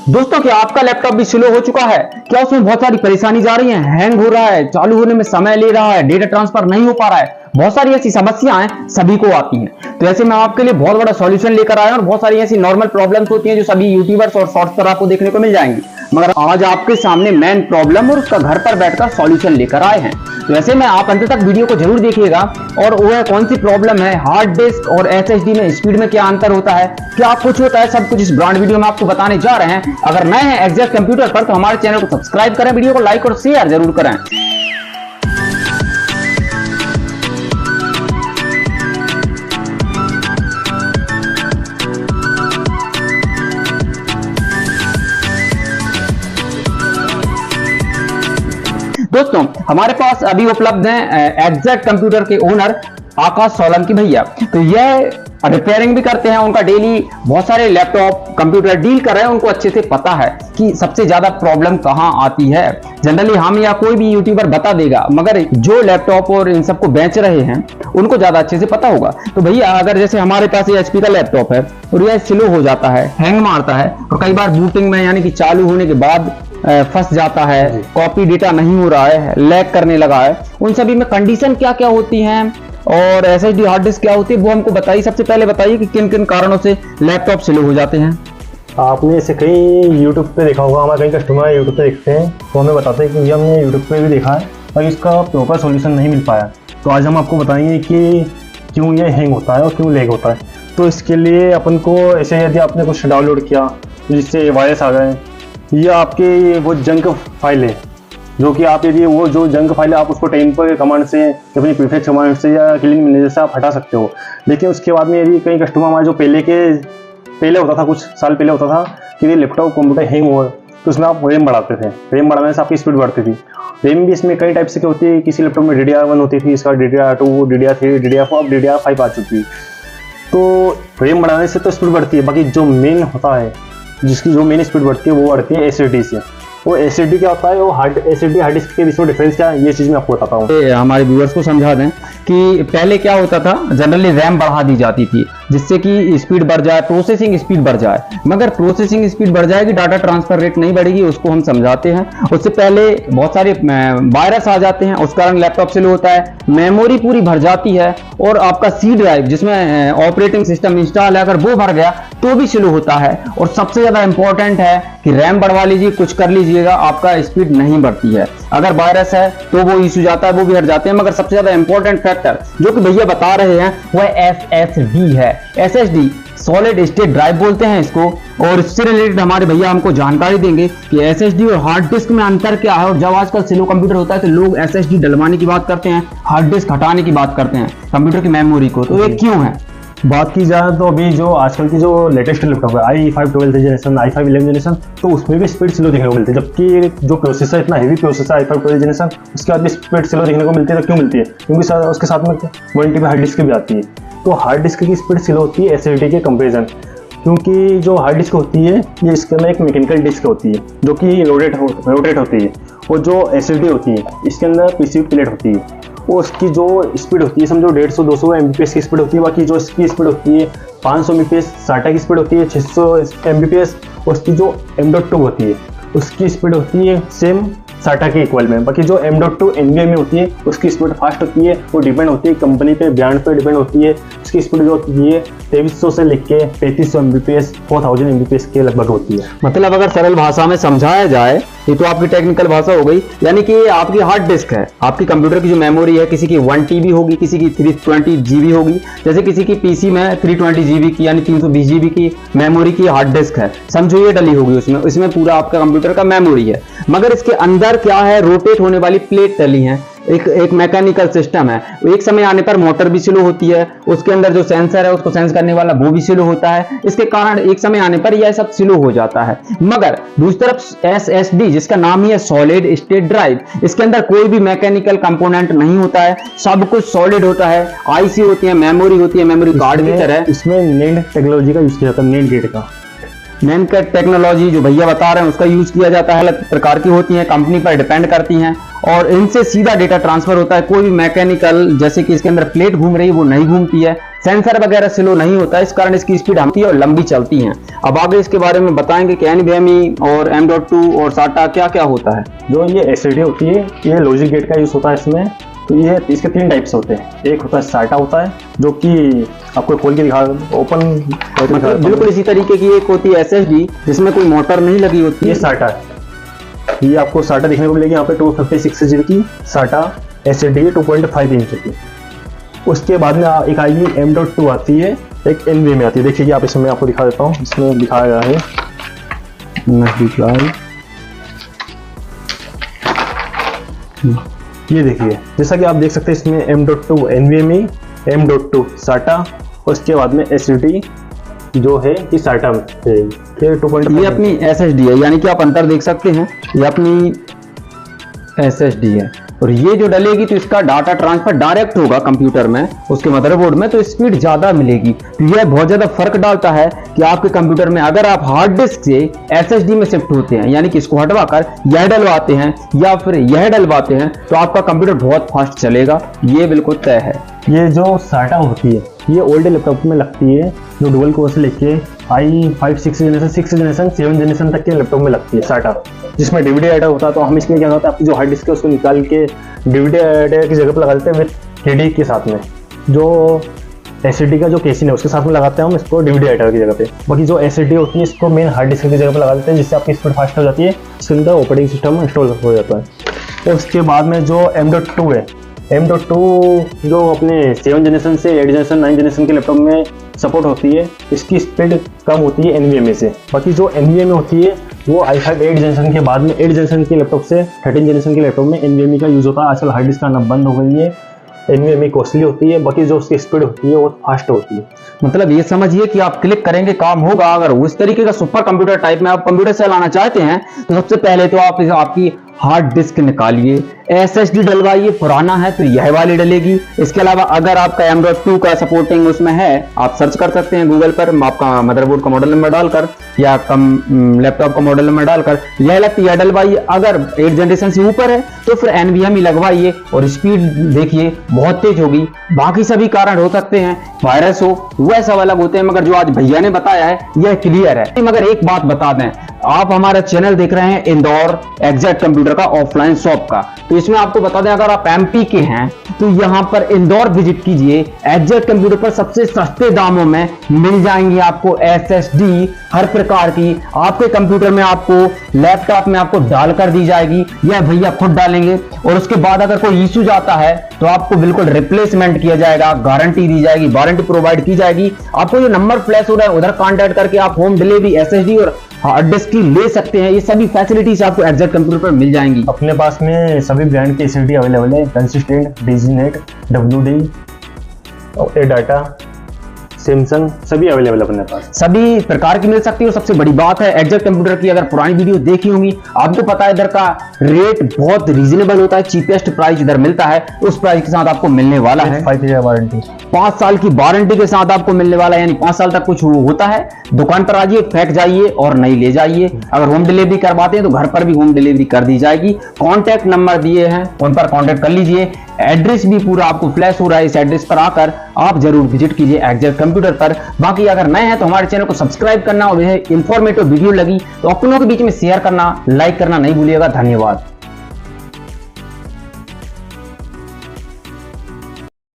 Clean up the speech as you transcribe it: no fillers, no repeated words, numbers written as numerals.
दोस्तों, क्या आपका लैपटॉप भी स्लो हो चुका है? क्या उसमें बहुत सारी परेशानी जा रही है, हैंग हो रहा है, चालू होने में समय ले रहा है, डेटा ट्रांसफर नहीं हो पा रहा है? बहुत सारी ऐसी समस्याएं सभी को आती हैं। तो ऐसे मैं आपके लिए बहुत बड़ा सॉल्यूशन लेकर आया हूं और बहुत सारी ऐसी नॉर्मल प्रॉब्लम्स होती हैं जो सभी यूट्यूबर्स और शॉर्ट्स पर आपको देखने को मिल जाएंगी। मगर आज आपके सामने मेन प्रॉब्लम और उसका घर पर बैठकर सॉल्यूशन लेकर आए हैं। तो ऐसे में आप अंत तक वीडियो को जरूर देखिएगा। और वह कौन सी प्रॉब्लम है, हार्ड डिस्क और एसएसडी में स्पीड में क्या अंतर होता है, क्या कुछ होता है, सब कुछ इस ब्रांड वीडियो में आपको बताने जा रहे हैं। अगर नए हैं एग्जैक्ट कंप्यूटर पर तो हमारे चैनल को सब्सक्राइब करें, वीडियो को लाइक और शेयर जरूर करें। दोस्तों, हमारे पास अभी उपलब्ध हैं एग्जैक्ट कंप्यूटर के ओनर आकाश सोलंकी भैया। तो यह रिपेयरिंग भी करते हैं, उनका डेली बहुत सारे लैपटॉप कंप्यूटर डील कर रहे हैं। उनको अच्छे से पता है कि सबसे ज्यादा प्रॉब्लम कहां आती है। जनरली हम या कोई भी यूट्यूबर बता देगा, मगर जो लैपटॉप और इन सबको बेच रहे हैं उनको ज्यादा अच्छे से पता होगा। तो भैया, अगर जैसे हमारे पास ये एचपी का लैपटॉप है और यह स्लो हो जाता है, हैंग मारता है और कई बार बूटिंग में यानी कि चालू होने के बाद फंस जाता है, कॉपी डेटा नहीं हो रहा है, लैग करने लगा है, उन सभी में कंडीशन क्या क्या होती हैं और एसएसडी हार्ड डिस्क क्या होती है, वो हमको बताइए। सबसे पहले बताइए कि किन किन कारणों से लैपटॉप स्लो हो जाते हैं। आपने इसे कहीं यूट्यूब पे देखा होगा, हमारे कई कस्टमर यूट्यूब पे देखते हैं तो हमें बताते हैं कि हमने यूट्यूब पे भी देखा है और इसका प्रॉपर सॉल्यूशन नहीं मिल पाया। तो आज हम आपको बताएंगे कि क्यों ये हैंग होता है और क्यों लैग होता है। तो इसके लिए अपन को ऐसे, यदि आपने कुछ डाउनलोड किया जिससे वायरस आ गए, या आपके वो जंक फाइल है, जो कि आप यदि वो जो जंक फाइल है आप उसको टेम्पर कमांड से या अपनी प्रीफिक्स कमांड से या क्लीन मैनेजर से आप हटा सकते हो। लेकिन उसके बाद में यदि कई कस्टमर हमारे जो पहले होता था, कुछ साल पहले होता था कि ये लैपटॉप कंप्यूटर हैंग हो, तो उसमें आप रैम बढ़ाते थे। रैम बढ़ाने से आपकी स्पीड बढ़ती थी। रैम भी इसमें कई टाइप से होती है। किसी लैपटॉप में DDR1 होती थी, इसका DDR2, DDR3, DDR4, अब DDR5 आ चुकी है। तो रैम बढ़ाने से तो स्पीड बढ़ती है, बाकी जो मेन होता है, जिसकी जो मेन स्पीड बढ़ती है वो बढ़ती है एसएसडी से। वो एसएसडी क्या होता है, वो एसएसडी हार्ड डिस्क के बीच में डिफरेंस क्या है, ये चीज़ मैं आपको बताता हूँ। हमारे व्यूअर्स को समझा दें कि पहले क्या होता था, जनरली रैम बढ़ा दी जाती थी जिससे कि स्पीड बढ़ जाए, प्रोसेसिंग स्पीड बढ़ जाए। मगर प्रोसेसिंग स्पीड बढ़ जाएगी, डाटा ट्रांसफर रेट नहीं बढ़ेगी, उसको हम समझाते हैं। उससे पहले बहुत सारे वायरस आ जाते हैं, उस कारण लैपटॉप स्लो होता है, मेमोरी पूरी भर जाती है और आपका सी ड्राइव जिसमें ऑपरेटिंग सिस्टम इंस्टॉल है, अगर वो भर गया तो भी स्लो होता है। और सबसे ज्यादा इंपॉर्टेंट है कि रैम बढ़वा लीजिए, कुछ कर लीजिएगा, आपका स्पीड नहीं बढ़ती है। अगर वायरस है तो वो इशू जाता है, वो भी हट जाते हैं। मगर सबसे ज्यादा इंपॉर्टेंट फैक्टर जो कि भैया बता रहे हैं वह एसएसडी है। एसएसडी सॉलिड स्टेट ड्राइव बोलते हैं इसको। और इससे रिलेटेड हमारे भैया हमको जानकारी देंगे कि एसएसडी और हार्ड डिस्क में अंतर क्या है। और जब आजकल स्लो कंप्यूटर होता है तो लोग एसएसडी डलवाने की बात करते हैं, हार्ड डिस्क हटाने की बात करते हैं कंप्यूटर की मेमोरी को। तो ये क्यों है? बात की जाए तो अभी जो आजकल की जो लेटेस्ट लैपटॉप है i5 12th generation, i5 11th generation, तो उसमें भी स्पीड स्लो देखने को मिलती है। जबकि जो प्रोसेसर, इतना heavy processor i5 12th generation, उसके बाद भी स्पीड स्लो देखने को मिलती है। तो क्यों मिलती है? क्योंकि उसके साथ में 1 TB हार्ड डिस्क भी आती है। तो हार्ड डिस्क की स्पीड स्लो होती है एसएसडी के कंपेरिजन, क्योंकि जो हार्ड डिस्क होती है ये इसके अंदर एक मैकेनिकल डिस्क होती है जो कि रोटेट होती है। और जो एसएसडी होती है इसके अंदर पीसीबी प्लेट होती है। वो उसकी जो स्पीड होती है समझो 150-200 Mbps की स्पीड होती है। बाकी जो इसकी स्पीड होती है 500 Mbps SATA की स्पीड होती है, 600 Mbps। उसकी जो M.2 होती है उसकी स्पीड होती है सेम SATA के इक्वल में। बाकी जो M.2 NVMe में होती है उसकी स्पीड फास्ट होती है। वो डिपेंड होती है कंपनी पे, ब्रांड पे डिपेंड होती है। उसकी स्पीड जो होती है 2300 से लेके 3500 Mbps 4000 Mbps के लगभग होती है। मतलब अगर सरल भाषा में समझाया जाए, ये तो आपकी टेक्निकल भाषा हो गई, यानी कि आपकी हार्ड डिस्क है, आपकी कंप्यूटर की जो मेमोरी है, किसी की 1 TB होगी, किसी की 320 GB होगी। जैसे किसी की पीसी में 320 GB की यानी 320 GB की मेमोरी की हार्ड डिस्क है, समझो ये डली होगी उसमें पूरा आपका कंप्यूटर का मेमोरी है। मगर इसके अंदर क्या है, रोटेट होने वाली प्लेट डली है, एक मैकेनिकल सिस्टम है। एक समय आने पर मोटर भी स्लो होती है, उसके अंदर जो सेंसर है उसको सेंस करने वाला वो भी स्लो होता है। इसके कारण एक समय आने पर यह सब स्लो हो जाता है। मगर दूसरी तरफ एसएसडी जिसका नाम ही है सॉलिड स्टेट ड्राइव, इसके अंदर कोई भी मैकेनिकल कंपोनेंट नहीं होता है, सब कुछ सॉलिड होता है। आईसी होती है, मेमोरी होती है, मेमोरी कार्ड की तरह। इसमें नेट टेक्नोलॉजी का यूज किया जाता है, नेट गेट का। नैन कैट टेक्नोलॉजी जो भैया बता रहे हैं उसका यूज किया जाता है। अलग प्रकार की होती है, कंपनी पर डिपेंड करती हैं। और इनसे सीधा डेटा ट्रांसफर होता है। कोई भी मैकेनिकल, जैसे कि इसके अंदर प्लेट घूम रही है, वो नहीं घूमती है, सेंसर वगैरह स्लो नहीं होता है, इस कारण इसकी स्पीड हमती है और लंबी चलती है। अब आगे इसके बारे में बताएंगे कि NVMe और M.2 और SATA क्या क्या होता है। जो ये SSD होती है, ये लॉजिक गेट का यूज होता है इसमें। तो ये इसके 3 टाइप्स होते हैं। एक होता है SATA होता है, जो कि आपको खोल के दिखा, ओपन मतलब बिल्कुल इसी तरीके की एक होती है SSD, जिसमें कोई मोटर नहीं लगी होती है। ये SATA है। ये आपको SATA देखने को मिलेगी यहाँ पे 256 GB की SATA SSD है, 2.5 इंच की। उसके बाद में एक आएगी M.2 आती है, एक NVMe आती है। देखिए कि आप इसमें आपको दिखा देता हूँ, इसमें दिखाया गया है। ये देखिए, जैसा कि आप देख सकते हैं इसमें M.2 NVMe, M.2 SATA, उसके बाद में SSD जो है कि SATA है, ये 2.5। ये अपनी SSD है, यानी कि आप अंतर देख सकते हैं, ये अपनी SSD है। और ये जो डलेगी तो इसका डाटा ट्रांसफर डायरेक्ट होगा कंप्यूटर में, उसके मदरबोर्ड में, तो स्पीड ज़्यादा मिलेगी। तो यह बहुत ज़्यादा फर्क डालता है कि आपके कंप्यूटर में अगर आप हार्ड डिस्क से SSD में शिफ्ट होते हैं, यानी कि इसको हटवाकर यह डलवाते हैं या फिर यह डलवाते हैं, तो आपका कंप्यूटर बहुत फास्ट चलेगा, ये बिल्कुल तय है। ये जो SATA होती है, ये ओल्ड लैपटॉप में लगती है, जो डुअल कोर से लेके i5 6 जनरेशन 7 जनरेशन तक के लैपटॉप में लगती है SATA, जिसमें DVD राइटर होता है। तो हम इसमें क्या होता है, आपकी जो हार्ड डिस्क है उसको निकाल के DVD राइटर की जगह पर लगा देते हैं विद KD के साथ में। जो SSD का जो केसिंग है उसके साथ में लगाते हैं हम इसको DVD राइटर की जगह पे। बाकी जो SSD होती है इसको मेन हार्ड डिस्क की जगह पर लगा देते हैं, जिससे आपकी स्पीड फास्ट हो जाती है, इसके अंदर ऑपरेटिंग सिस्टम इंस्टॉल हो जाता है। और उसके बाद में जो M.2 है, M.2 जो अपने 7 जनरेशन से 8 जनरेशन 9 जनरेशन के लैपटॉप में सपोर्ट होती है, इसकी स्पीड कम होती है NVMe से। बाकी जो NVMe होती है वो i5 8 जनरेशन के बाद में 8 जनरेशन के लैपटॉप से 13 जनरेशन के लैपटॉप में NVMe का यूज़ होता है। आजकल हार्ड डिस्क आना बंद हो गई है, NVMe कॉस्टली होती है, बाकी जो उसकी स्पीड होती है वो फास्ट होती है। मतलब ये समझिए कि आप क्लिक करेंगे काम होगा। अगर उस तरीके का सुपर कंप्यूटर टाइप में आप कंप्यूटर चलाना चाहते हैं तो सबसे पहले तो आप आपकी हार्ड डिस्क निकालिए, SSD डलवाइए, पुराना है तो यह वाली डलेगी। इसके अलावा अगर आपका M.2 का सपोर्टिंग उसमें है, आप सर्च कर सकते हैं गूगल पर, आपका मदरबोर्ड का मॉडल नंबर डालकर या लैपटॉप का मॉडल नंबर डालकर, यह लगती है डलवाइए। अगर 8 जनरेशन से ऊपर है तो फिर NVMe लगवाइए और स्पीड देखिए बहुत तेज होगी। बाकी सभी कारण हो सकते हैं, वायरस हो, वह सब अलग होते हैं, मगर जो आज भैया ने बताया है यह क्लियर है। मगर एक बात बता दें, आप हमारा चैनल देख रहे हैं इंदौर एग्जैक्ट कंप्यूटर का ऑफलाइन शॉप का, तो इसमें आपको बता दें अगर आप MP के हैं तो यहां पर इंदौर विजिट कीजिए। एग्जैक्ट कंप्यूटर पर सबसे सस्ते दामों में मिल जाएंगी आपको SSD हर प्रकार की, आपके कंप्यूटर में आपको लैपटॉप में आपको डालकर दी जाएगी, यह भैया खुद डालेंगे। और उसके बाद अगर कोई इशू जाता है तो आपको बिल्कुल रिप्लेसमेंट किया जाएगा, गारंटी दी जाएगी, वारंटी प्रोवाइड की जाएगी। आपको ये नंबर फ्लैश हो रहा है, उधर कॉन्टैक्ट करके आप होम डिलीवरी SSD और हार्ड डिस्क की ले सकते हैं। ये सभी फैसिलिटीज आपको एग्जैक्ट कंप्यूटर पर मिल जाएंगी। अपने पास में सभी ब्रांड के SSD अवेलेबल है, consistent, DigiNet, WD, ADATA, Samsung, सभी अवेलेबल अपने पास, सभी प्रकार की मिल सकती है। और सबसे बड़ी बात है एग्जैक्ट कंप्यूटर की, अगर पुरानी वीडियो देखी होंगी आपको पता है इधर का रेट बहुत रीजनेबल होता है, चीपेस्ट प्राइस इधर मिलता है, उस प्राइस के साथ आपको मिलने वाला है 5 ईयर वारंटी, 5 साल की वारंटी के साथ आपको मिलने वाला है। यानी 5 साल तक कुछ होता है, दुकान पर आइए, फेंक जाइए और नई ले जाइए। अगर होम डिलीवरी करवाते हैं तो घर पर भी होम डिलीवरी कर दी जाएगी। कॉन्टैक्ट नंबर दिए हैं, उन पर कॉन्टैक्ट कर लीजिए। एड्रेस भी पूरा आपको फ्लैश हो रहा है, इस एड्रेस पर आकर आप जरूर विजिट कीजिए एग्जैक्ट कंप्यूटर पर। बाकी अगर नए हैं तो हमारे चैनल को सब्सक्राइब करना और यह इंफॉर्मेटिव वीडियो लगी तो अपनों के बीच में शेयर करना, लाइक करना नहीं भूलिएगा। धन्यवाद।